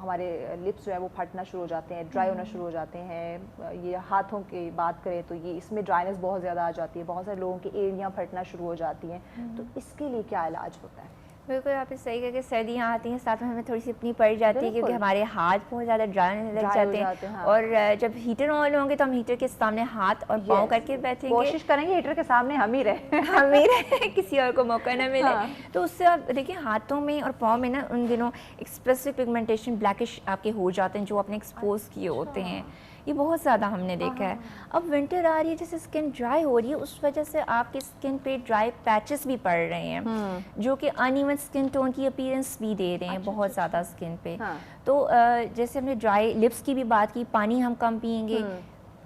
ہمارے لپس جو ہے وہ پھٹنا شروع ہو جاتے ہیں, ڈرائی ہونا شروع ہو جاتے ہیں. یہ ہاتھوں کی بات کریں تو یہ اس میں ڈرائنس بہت زیادہ آ جاتی ہے, بہت سارے لوگوں کی ایڑیاں پھٹنا شروع ہو جاتی ہیں. تو اس کے لیے کیا علاج ہوتا ہے؟ بالکل آپ نے صحیح کہا کہ سردیاں آتی ہیں ساتھ میں ہمیں تھوڑی سی اپنی پڑ جاتی ہے کیونکہ ہمارے ہاتھ بہت زیادہ ڈرائی ہونے لگ جاتے ہیں. اور جب ہیٹر آن ہوں گے تو ہم ہیٹر کے سامنے ہاتھ اور پاؤں کر کے بیٹھیں گے, کوشش کریں گے ہیٹر کے سامنے ہم ہی رہیں کسی اور کو موقع نہ ملے. تو اس سے آپ دیکھیں ہاتھوں میں اور پاؤں میں نا ان دنوں ایکسپریسو پگمنٹیشن بلیکش آپ کے ہو جاتے ہیں جو آپ نے ایکسپوز کیے ہوتے ہیں. یہ بہت زیادہ ہم نے دیکھا ہے. اب ونٹر آ رہی ہے جیسے اسکن ڈرائی ہو رہی ہے, اس وجہ سے آپ کی اسکن پہ ڈرائی پیچز بھی پڑ رہے ہیں جو کہ ان ایون اسکن ٹون کی اپیرنس بھی دے رہے ہیں بہت زیادہ اسکن پہ. تو جیسے ہم نے ڈرائی لپس کی بھی بات کی, پانی ہم کم پئیں گے.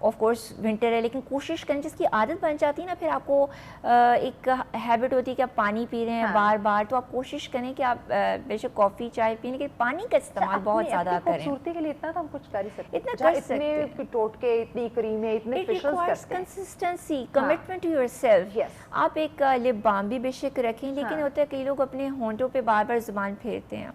آف کورس ونٹر ہے لیکن کوشش کریں, جس کی عادت بن جاتی ہے نا پھر آپ کو ایک ہیبٹ ہوتی ہے کہ آپ پانی پی رہے ہیں بار بار, تو آپ کوشش کریں کہ آپ بے شک کافی چائے پئیں لیکن پانی کا استعمال بہت زیادہ کریں. خوبصورتی کے لیے اتنا تو ہم کچھ کر ہی سکتے ہیں, اتنا کر سکتے ہیں. اتنے ٹوٹکے, اتنی کریمیں, اتنے فیشلز کرتے ہیں. Consistency, commitment to yourself. آپ ایک لپ بام بھی بے شک رکھیں لیکن ہوتا ہے کئی لوگ اپنے ہونٹوں پہ بار بار زبان پھیرتے ہیں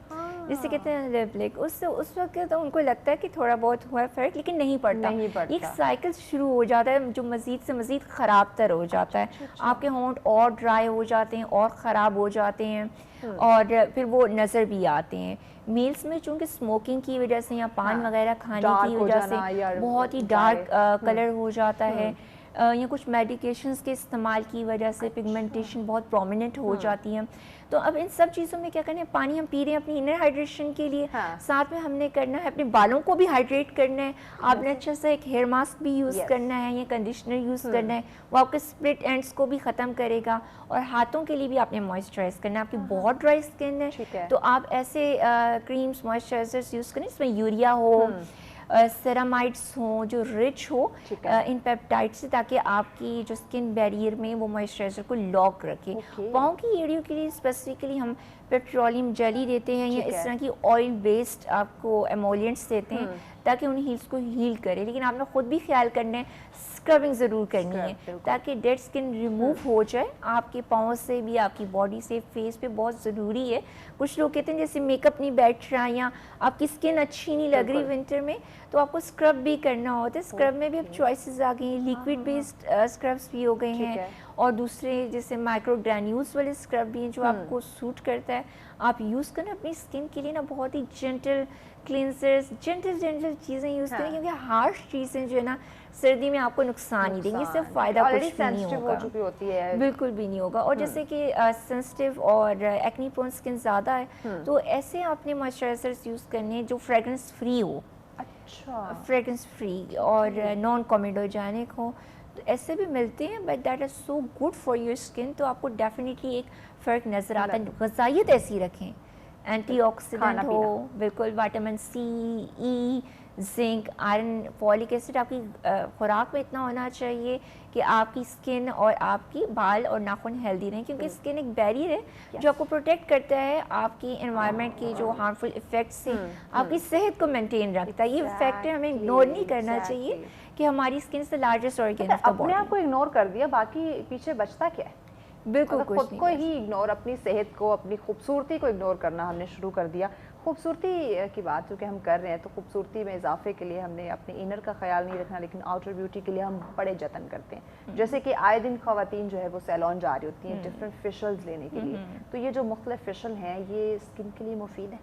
جسے کہتے ہیں لپ لک. اس وقت تو ان کو لگتا ہے کہ تھوڑا بہت ہوا ہے فرق لیکن نہیں پڑتا. ایک سائیکل شروع ہو جاتا ہے جو مزید سے مزید خراب تر ہو جاتا ہے. آپ کے ہونٹ اور ڈرائی ہو جاتے ہیں اور خراب ہو جاتے ہیں اور پھر وہ نظر بھی آتے ہیں. میلس میں چونکہ اسموکنگ کی وجہ سے یا پان وغیرہ کھانے کی وجہ سے بہت ہی ڈارک کلر ہو جاتا ہے, یا کچھ میڈیکیشنز کے استعمال کی وجہ سے پگمنٹیشن بہت پرومیننٹ ہو جاتی ہے. تو اب ان سب چیزوں میں کیا کرنا ہے, پانی ہم پی رہے ہیں اپنی انر ہائیڈریشن کے لیے, ساتھ میں ہم نے کرنا ہے اپنے بالوں کو بھی ہائیڈریٹ کرنا ہے. آپ نے اچھا سا ایک ہیئر ماسک بھی یوز کرنا ہے یا کنڈیشنر یوز کرنا ہے, وہ آپ کے اسپلٹ اینڈس کو بھی ختم کرے گا. اور ہاتھوں کے لیے بھی آپ نے موئسچرائز کرنا ہے. آپ کی بہت ڈرائی اسکن ہے تو آپ ایسے کریمس موئسچرائزرز یوز کریں جس میں یوریا ہو, سیرامائڈس ہوں جو رچ ہو ان پیپٹائڈ سے, تاکہ آپ کی جو اسکن بیریئر میں وہ موئسچرائزر کو لاک رکھے. پاؤں کی ایڑیوں کے لیے اسپیسیفکلی ہم پیٹرولیم جیلی دیتے ہیں یا اس طرح کی آئل بیسڈ آپ کو ایمولینٹس دیتے ہیں تاکہ ان ہیلز کو ہیل کرے. لیکن آپ نے خود بھی خیال کرنا ہے, اسکربنگ ضرور کرنی ہے تاکہ ڈیڈ اسکن ریموو ہو جائے آپ کے پاؤں سے بھی, آپ کی باڈی سے, فیس پہ بہت ضروری ہے. کچھ لوگ کہتے ہیں جیسے میک اپ نہیں بیٹھ رہا یا آپ کی اسکن اچھی نہیں لگ رہی ونٹر میں تو آپ کو اسکرب بھی کرنا ہوتا ہے. اسکرب میں بھی اب چوائسیز آ گئی ہیں, لیکوڈ بیسڈ اسکربس بھی ہو گئے ہیں اور دوسرے جیسے مائکرو گرینیولز والے اسکرب بھی ہیں جو آپ کو سوٹ کرتا ہے. آپ یوز کریں اپنی اسکن کے لیے نا بہت ہی جینٹل کلینزرز, جینٹل چیزیں یوز کریں کیونکہ ہارش چیزیں جو ہے نا سردی میں آپ کو نقصان ہی دیں گے, اس سے فائدہ کچھ بھی نہیں ہوگا, بالکل بھی نہیں ہوگا. اور جیسے کہ سینسٹیو اور ایکنی پرون اسکن زیادہ ہے تو ایسے آپ نے موئسچرائزرز یوز کرنے جو فریگرنس فری ہو, فریگرنس فری اور نان کومیڈوجینک ہو. ایسے بھی ملتے ہیں but that is so good for your skin, تو آپ کو ڈیفینیٹلی ایک فرق نظر آتا ہے. غذائیت ایسی رکھیں, اینٹی آکسیڈنٹ ہو, بالکل وٹامن سی, ای, زنک, آئرن, فولک ایسڈ آپ کی خوراک میں اتنا ہونا چاہیے کہ آپ کی اسکن اور آپ کی بال اور ناخن ہیلدی رہیں, کیونکہ اسکن ایک بیریئر ہے جو آپ کو پروٹیکٹ کرتا ہے آپ کی انوائرمنٹ کے جو ہارمفل افیکٹ سے, آپ کی صحت کو مینٹین رکھتا ہے. یہ فیکٹر ہمیں اگنور نہیں کرنا چاہیے کہ ہماری اسکن سے largest organ of the body. اپنے آپ کو اگنور کر دیا, باقی پیچھے بچتا کیا ہے؟ بالکل خود کو ہی اگنور, اپنی صحت کو, اپنی خوبصورتی کو اگنور کرنا ہم نے شروع کر دیا. خوبصورتی کی بات چونکہ ہم کر رہے ہیں تو خوبصورتی میں اضافے کے لیے ہم نے اپنے انر کا خیال نہیں رکھنا لیکن آؤٹر بیوٹی کے لیے ہم بڑے جتن کرتے ہیں. جیسے کہ آئے دن خواتین جو ہے وہ سیلون جا رہی ہوتی ہیں ڈفرینٹ فیشلز لینے کے لیے, تو یہ جو مختلف فیشل ہیں یہ اسکن کے لیے مفید ہیں؟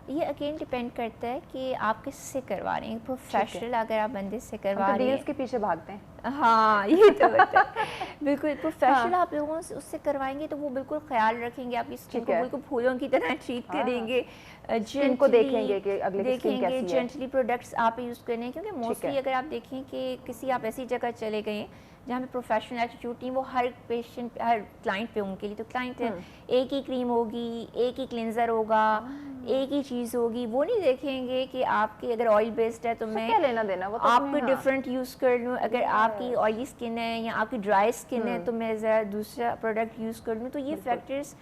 یہ اگین ڈپینڈ کرتا ہے کہ آپ کس سے کروا رہے ہیں. پروفیشنل اگر آپ بندے سے کروا رہے ہیں, ڈیلز کے پیچھے بھاگتے ہیں. ہاں یہ تو ہوتا ہے بالکل. پروفیشنل آپ لوگوں سے اس سے کروائیں گے تو وہ بالکل خیال رکھیں گے آپ کی اسکن کو, بالکل پھولوں کی طرح ٹریٹ کریں گے, اسکن کو دیکھیں گے کہ اگلے کی اسکن کیسی ہے, جینٹلی پروڈکٹس آپ یوز کرنے ہیں. کیونکہ موسٹلی اگر آپ دیکھیں کہ کسی آپ ایسی جگہ چلے گئے جہاں پہ پروفیشنل ایٹیٹیوڈ نہیں, وہ ہر پیشنٹ ہر کلائنٹ پہ ان کے لیے تو کلائنٹ ایک ہی کریم ہوگی, ایک ہی کلینزر ہوگا, ایک ہی چیز ہوگی. وہ نہیں دیکھیں گے کہ آپ کی اگر آئل بیسڈ ہے تو میں آپ کو ڈفرینٹ یوز کر لوں, اگر آپ کی آئلی اسکن ہے یا آپ کی ڈرائی اسکن ہے تو میں ذرا دوسرا پروڈکٹ یوز کر لوں. تو یہ فیکٹرز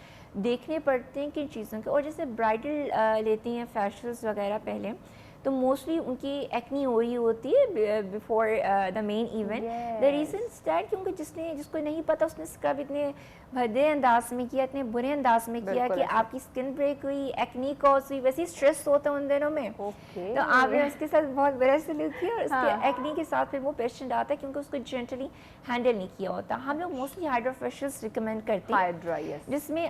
دیکھنے پڑتے ہیں کن چیزوں کے. اور جیسے برائڈل لیتی ہیں فیشلز وغیرہ پہلے, تو موسٹلی ان کی ایکنی ہو رہی ہوتی ہے before the main event. The reason is that کیونکہ جس کو نہیں پتا اس نے اسکرب اتنے بھدے انداز میں کیا, اتنے برے انداز میں کیا کہ آپ کی اسکن بریک ہوئی, ایکنی کاز ہوئی. ویسے اسٹریس ہوتا ہے ان دنوں میں, تو آپ نے اس کے ساتھ بہت برا سلوک کیا اور اس کے ایکنی کے ساتھ پھر وہ پیشنٹ آتا ہے کیونکہ اس کو جینٹلی ہینڈل نہیں کیا ہوتا. ہم لوگ موسٹلی ہائیڈرا فیشلز ریکمینڈ کرتے ہیں جس میں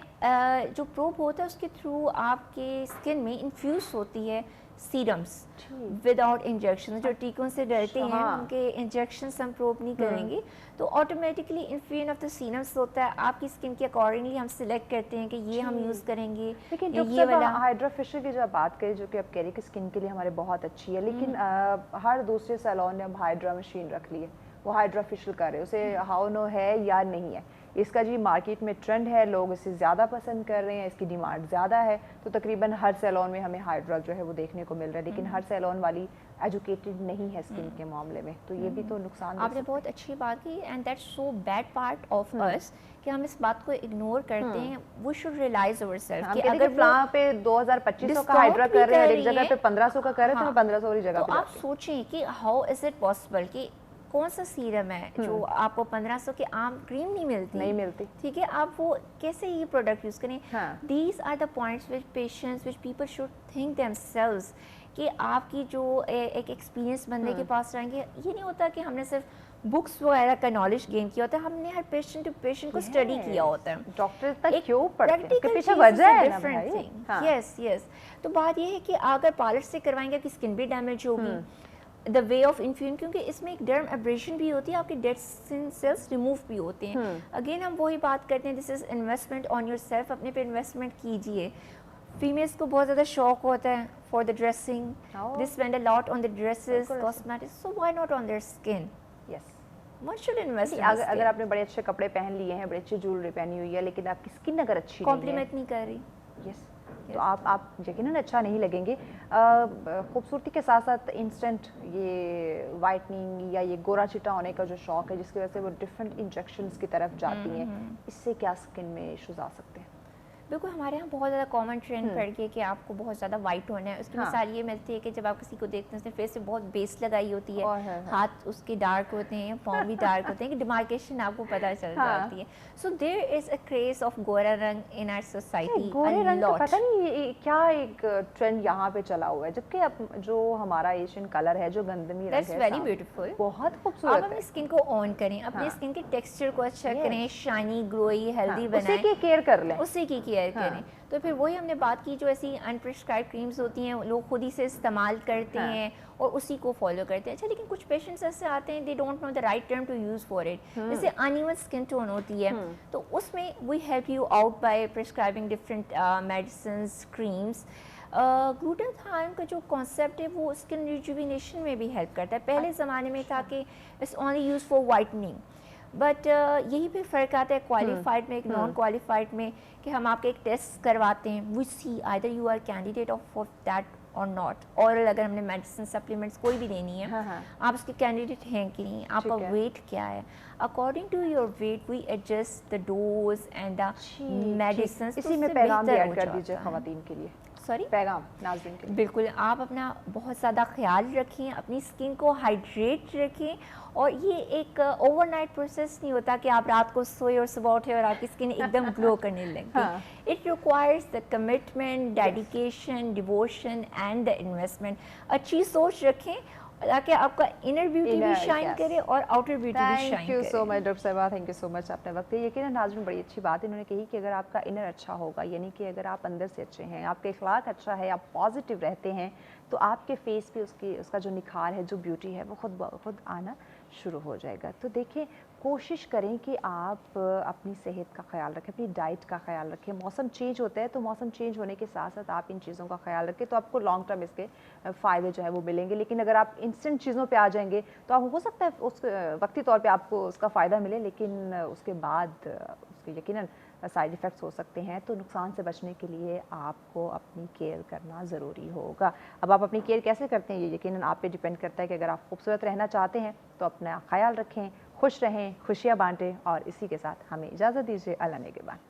جو پروب ہوتا ہے اس کے تھرو آپ کے اسکن میں انفیوز ہوتی ہے سیرمس وداؤٹ انجیکشن. جو ٹیکوں سے ڈرتے ہیں ان کے انجیکشنس ہم پروب نہیں کریں گے, تو آٹومیٹکلی انفیوژن آف دا سیرمس ہوتا ہے. آپ کی اسکن کے اکارڈنگلی ہم سلیکٹ کرتے ہیں کہ یہ ہم یوز کریں گے. لیکن یہ والا ہائیڈرا فیشل کی جو آپ بات کریں, جو کہ آپ کہہ رہے ہیں کہ اسکن کے لیے ہمارے بہت اچھی ہے, لیکن ہر دوسرے سیلون نے اب ہائیڈرا مشین رکھ لی ہے, وہ ہائیڈرا فیشل کر رہے, اسے ہاؤ نو ہے یا نہیں ہے. اس کا جی مارکیٹ میں ٹرینڈ ہے, لوگ اسے زیادہ پسند کر رہے ہیں, اس کی ڈیمانڈ زیادہ ہے, تو تقریباً ہر سیلون میں ہمیں ہائیڈرا جو ہے وہ دیکھنے کو مل رہا ہے. لیکن ہر سیلون والی ایجوکیٹڈ نہیں ہے اسکن کے معاملے میں, تو یہ بھی تو نقصان. آپ نے بہت اچھی بات کی, and that's so bad part of اس کہ ہم اس بات کو اگنور کرتے ہیں. We should realise ourself کہ اگر فلاں پہ 2200 کا ہائیڈرا کر رہے ہیں, ایک جگہ پہ 1500 کا کر رہے ہیں, تو 1500 والی جگہ پہ آپ سوچیں کہ ہاؤ از اٹ پاسبل کہ کون سا سیرم ہے جو آپ کو 1500 کے عام کریم نہیں ملتی, ٹھیک ہے, آپ وہ کیسے یہ پروڈکٹ یوز کریں. These are the points which patients which people should think themselves کہ آپ کی جو ایک ایکسپیرینس بندے کے پاس رہیں گے. یہ نہیں ہوتا کہ ہم نے صرف بکس وغیرہ کا نالج گین کیا ہوتا ہے, ہم نے ہر پیشنٹ ٹو پیشنٹ کو اسٹڈی کیا ہوتا ہے. ڈاکٹر تک کیوں پڑھتے ہیں, اس کے پیچھے وجہ ہے نا بھائی. یس تو بات یہ ہے کہ اگر پارلر سے کروائیں گے آپ کی اسکن بھی ڈیمیج ہوگی. دا وے آف انفیوژن, کیونکہ اس میں ایک ڈرم ایبریشن بھی ہوتی ہے, آپ کے ڈیڈ اسکن سیلس ریموو بھی ہوتے ہیں. اگین ہم وہی بات کرتے ہیں, دس از انویسٹمنٹ آن یور سیلف, اپنے پہ انویسٹمنٹ کیجیے. فیمیلس کو بہت زیادہ شوق ہوتا ہے for the dressing, they spend a lot on the dresses, cosmetics, so why not on their skin. اگر آپ نے بڑے اچھے کپڑے پہن لیے ہیں, بڑی اچھی جیولری پہنی ہوئی ہے, لیکن آپ کی اسکن اگر اچھی کمپلیمنٹ نہیں کر رہی, یس, تو آپ یقیناً اچھا نہیں لگیں گے. خوبصورتی کے ساتھ ساتھ انسٹنٹ یہ وائٹننگ یا یہ گورا چٹا ہونے کا جو شوق ہے, جس کی وجہ سے وہ ڈفرینٹ انجیکشنز کی طرف جاتی ہیں, اس سے کیا اسکن میں ایشوز آ سکتے ہیں؟ بالکل ہمارے یہاں بہت زیادہ کامن ٹرینڈ پڑ گیا کہ آپ کو بہت زیادہ وائٹ ہونا ہے. اس کی مثال یہ ملتی ہے کہ جب آپ کسی کو دیکھتے ہیں اس نے فیس سے بہت بیس لگائی ہوتی ہے, ہاتھ اس کے ڈارک ہوتے ہیں, پاؤں بھی ڈارک ہوتے ہیں, کہ ڈیمارکیشن آپ کو پتہ چل جاتی ہے. سو دیر از اے کریز آف گورا رنگ ان آر سوسائٹی. گورے رنگ کا پتہ نہیں کیا ایک ٹرینڈ یہاں پہ چلا ہوا ہے, جبکہ اب جو ہمارا ایشین کلر ہے, جو گندمی رنگ ہے, دیٹس ویری بیوٹیفل, بہت خوبصورت. آپ اپنی اسکن کو آن کریں, اپنی اسکن کے ٹیکسچر کو اچھا کریں, شائنی, گلوئی, ہیلدی بنائیں, اسی کی کیئر کر لیں, اسی کی کیئر کریں. تو پھر وہی ہم نے بات کی, جو ایسی انپرسکرائب کریمز ہوتی ہیں لوگ خود ہی سے استعمال کرتے ہیں اور اسی کو فالو کرتے ہیں. اچھا, لیکن کچھ پیشنٹس ایسے آتے ہیں, they don't know the right term to use for it. جیسے ان ایون اسکن ٹون ہوتی ہے, تو اس میں we help you out by prescribing different medicines, creams. Glutathione کا جو کانسیپٹ ہے وہ اسکن ریجوینیشن میں بھی ہیلپ کرتا ہے. پہلے زمانے میں تھا کہ it's only use for whitening, but یہی پہ فرق آتا ہے کوالیفائڈ میں, ایک نان کوالیفائڈ میں, کہ ہم آپ کے ایک ٹیسٹ کرواتے ہیں, we see either you are candidate of for that اور ناٹ. اورل اگر ہم نے میڈیسن سپلیمنٹس کوئی بھی دینی ہے, آپ اس کے کینڈیڈیٹ ہیں کہ نہیں, آپ کا ویٹ کیا ہے, according to your weight we adjust the dose and the medicines. اسی میں پیغام بھی ایڈ کر دیجیے خواتین کے لیے, پیغام ناظرین کے لیے. بالکل, آپ اپنا بہت زیادہ خیال رکھیں, اپنی اسکن کو ہائیڈریٹ رکھیں, اور یہ ایک اوور نائٹ پروسیس نہیں ہوتا کہ آپ رات کو سوئے اور صبح اٹھے اور آپ کی اسکن ایک دم گلو کرنے لگے. It requires the commitment, dedication, devotion and the investment. اچھی سوچ رکھیں تاکہ آپ کا انر بیوٹی بھی شائن کرے اور آؤٹر بیوٹی بھی شائن کرے. Thank you so much doctor صاحبہ, تھینک یو سو مچ آپ نے وقت دیا. یقیناً ناظرین بڑی اچھی بات انہوں نے کہی کہ اگر آپ کا انر اچھا ہوگا, یعنی کہ اگر آپ اندر سے اچھے ہیں, آپ کا اخلاق اچھا ہے, آپ پازیٹیو رہتے ہیں, تو آپ کے فیس پہ اس کا جو نکھار ہے, جو بیوٹی ہے, وہ خود بخود آنا شروع ہو جائے گا. تو دیکھیں, کوشش کریں کہ آپ اپنی صحت کا خیال رکھیں, اپنی ڈائٹ کا خیال رکھیں. موسم چینج ہوتا ہے تو موسم چینج ہونے کے ساتھ ساتھ آپ ان چیزوں کا خیال رکھیں, تو آپ کو لانگ ٹرم اس کے فائدے جو ہے وہ ملیں گے. لیکن اگر آپ انسٹنٹ چیزوں پہ آ جائیں گے تو آپ ہو سکتا ہے اس وقتی طور پہ آپ کو اس کا فائدہ ملے, لیکن اس کے بعد اس کے یقیناً سائیڈ ایفیکٹس ہو سکتے ہیں. تو نقصان سے بچنے کے لیے آپ کو اپنی کیئر کرنا ضروری ہوگا. اب آپ اپنی کیئر کیسے کرتے ہیں, یہ یقیناً آپ پہ ڈیپینڈ کرتا ہے کہ اگر آپ خوبصورت رہنا چاہتے ہیں تو اپنا خیال رکھیں, خوش رہیں, خوشیاں بانٹیں, اور اسی کے ساتھ ہمیں اجازت دیجیے. اللہ نگہبان.